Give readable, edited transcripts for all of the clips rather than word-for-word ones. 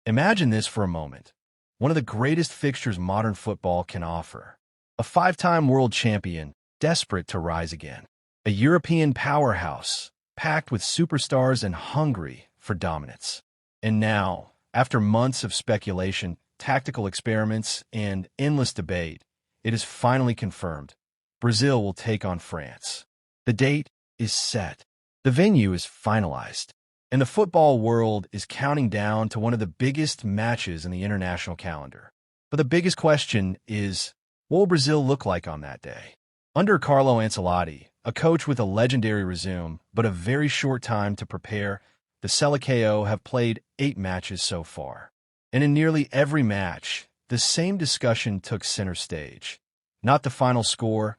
Imagine this for a moment. One of the greatest fixtures modern football can offer. A five-time world champion, desperate to rise again. A European powerhouse, packed with superstars and hungry for dominance. And now, after months of speculation, tactical experiments, and endless debate, it is finally confirmed. Brazil will take on France. The date is set. The venue is finalized. And the football world is counting down to one of the biggest matches in the international calendar. But the biggest question is, what will Brazil look like on that day? Under Carlo Ancelotti, a coach with a legendary resume, but a very short time to prepare, the Seleção have played 8 matches so far. And in nearly every match, the same discussion took center stage. Not the final score,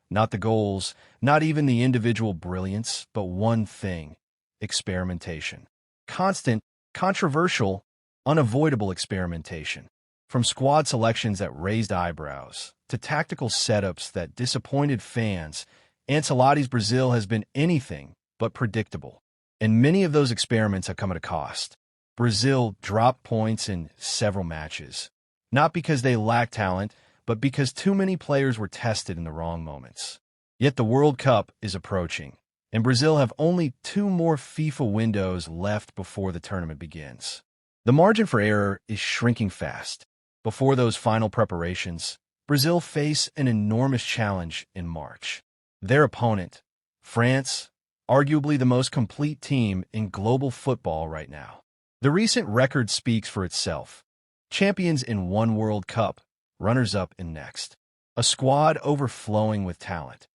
not the goals, not even the individual brilliance, but one thing: experimentation. Constant, controversial, unavoidable experimentation. From squad selections that raised eyebrows to tactical setups that disappointed fans, Ancelotti's Brazil has been anything but predictable. And many of those experiments have come at a cost. Brazil dropped points in several matches, not because they lacked talent, but because too many players were tested in the wrong moments. Yet the World Cup is approaching, and Brazil have only 2 more FIFA windows left before the tournament begins. The margin for error is shrinking fast. Before those final preparations, Brazil face an enormous challenge in March. Their opponent, France, arguably the most complete team in global football right now. The recent record speaks for itself. Champions in one World Cup, runners-up in next. A squad overflowing with talent.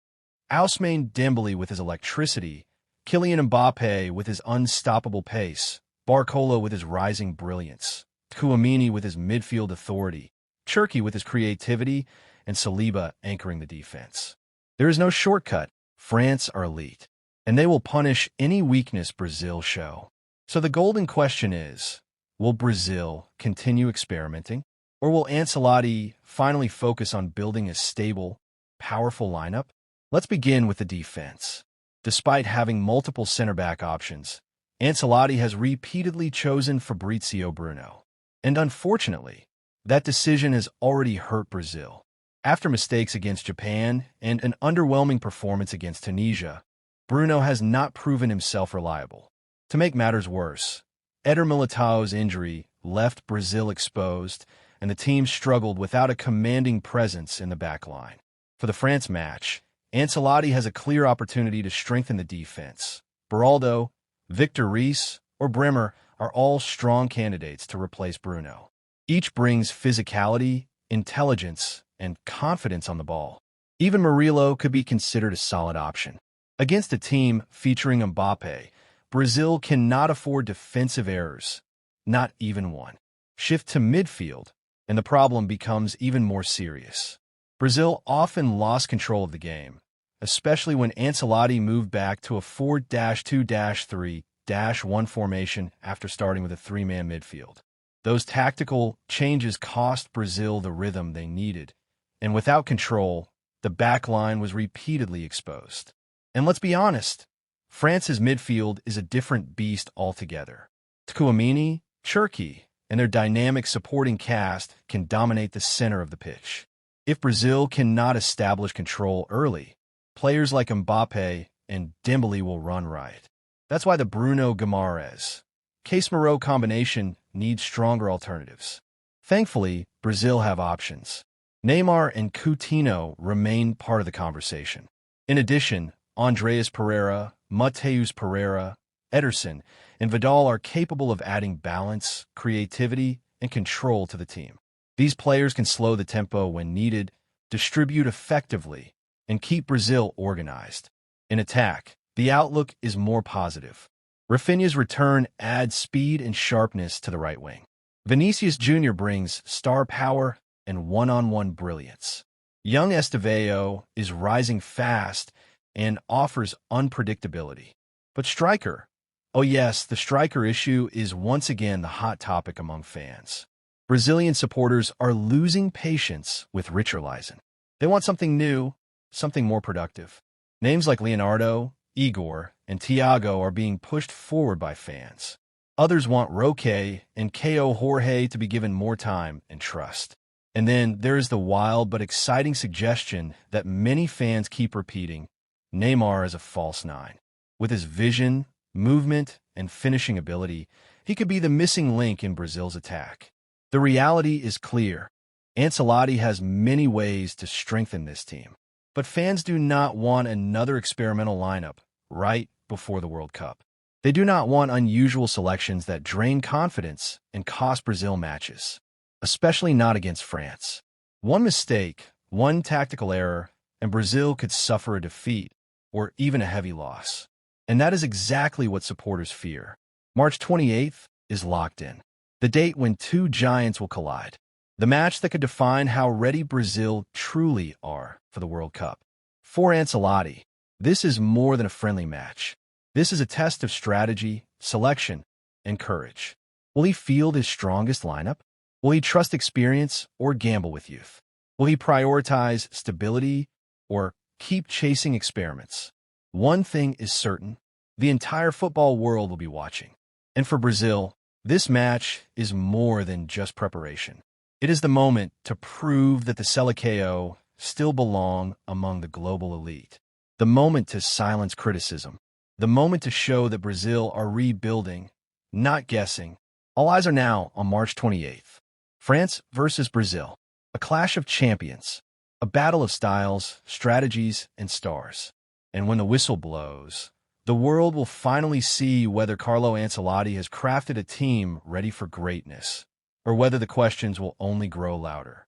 Ousmane Dembele with his electricity, Kylian Mbappe with his unstoppable pace, Barcola with his rising brilliance, Tchouaméni with his midfield authority, Cherki with his creativity, and Saliba anchoring the defense. There is no shortcut. France are elite, and they will punish any weakness Brazil show. So the golden question is, will Brazil continue experimenting, or will Ancelotti finally focus on building a stable, powerful lineup? Let's begin with the defense. Despite having multiple center-back options, Ancelotti has repeatedly chosen Fabrizio Bruno. And unfortunately, that decision has already hurt Brazil. After mistakes against Japan and an underwhelming performance against Tunisia, Bruno has not proven himself reliable. To make matters worse, Éder Militão's injury left Brazil exposed, and the team struggled without a commanding presence in the back line. For the France match, Ancelotti has a clear opportunity to strengthen the defense. Beraldo, Victor Reis, or Bremer are all strong candidates to replace Bruno. Each brings physicality, intelligence, and confidence on the ball. Even Murillo could be considered a solid option. Against a team featuring Mbappe, Brazil cannot afford defensive errors, not even one. Shift to midfield, and the problem becomes even more serious. Brazil often lost control of the game, especially when Ancelotti moved back to a 4-2-3-1 formation after starting with a 3-man midfield. Those tactical changes cost Brazil the rhythm they needed, and without control, the back line was repeatedly exposed. And let's be honest, France's midfield is a different beast altogether. Tchouaméni, Cherki, and their dynamic supporting cast can dominate the center of the pitch. If Brazil cannot establish control early, players like Mbappe and Dembele will run riot. That's why the Bruno Guimarães Casemiro combination needs stronger alternatives. Thankfully, Brazil have options. Neymar and Coutinho remain part of the conversation. In addition, Andreas Pereira, Mateus Pereira, Ederson, and Vidal are capable of adding balance, creativity, and control to the team. These players can slow the tempo when needed, distribute effectively, and keep Brazil organized. In attack, the outlook is more positive. Raphinha's return adds speed and sharpness to the right wing. Vinicius Jr brings star power and one-on-one brilliance. Young Estevao is rising fast and offers unpredictability. But striker? Oh yes, the striker issue is once again the hot topic among fans. Brazilian supporters are losing patience with Richarlison. They want something new, something more productive. Names like Leonardo, Igor, and Thiago are being pushed forward by fans. Others want Roque and KO Jorge to be given more time and trust. And then there is the wild but exciting suggestion that many fans keep repeating: Neymar is a false nine. With his vision, movement, and finishing ability, he could be the missing link in Brazil's attack. The reality is clear. Ancelotti has many ways to strengthen this team. But fans do not want another experimental lineup right before the World Cup. They do not want unusual selections that drain confidence and cost Brazil matches, especially not against France. One mistake, one tactical error, and Brazil could suffer a defeat or even a heavy loss. And that is exactly what supporters fear. March 28th is locked in, the date when two giants will collide. The match that could define how ready Brazil truly are for the World Cup. For Ancelotti, this is more than a friendly match. This is a test of strategy, selection, and courage. Will he field his strongest lineup? Will he trust experience or gamble with youth? Will he prioritize stability or keep chasing experiments? One thing is certain: the entire football world will be watching. And for Brazil, this match is more than just preparation. It is the moment to prove that the Seleção still belong among the global elite. The moment to silence criticism. The moment to show that Brazil are rebuilding, not guessing. All eyes are now on March 28th. France versus Brazil. A clash of champions. A battle of styles, strategies, and stars. And when the whistle blows, the world will finally see whether Carlo Ancelotti has crafted a team ready for greatness, or whether the questions will only grow louder.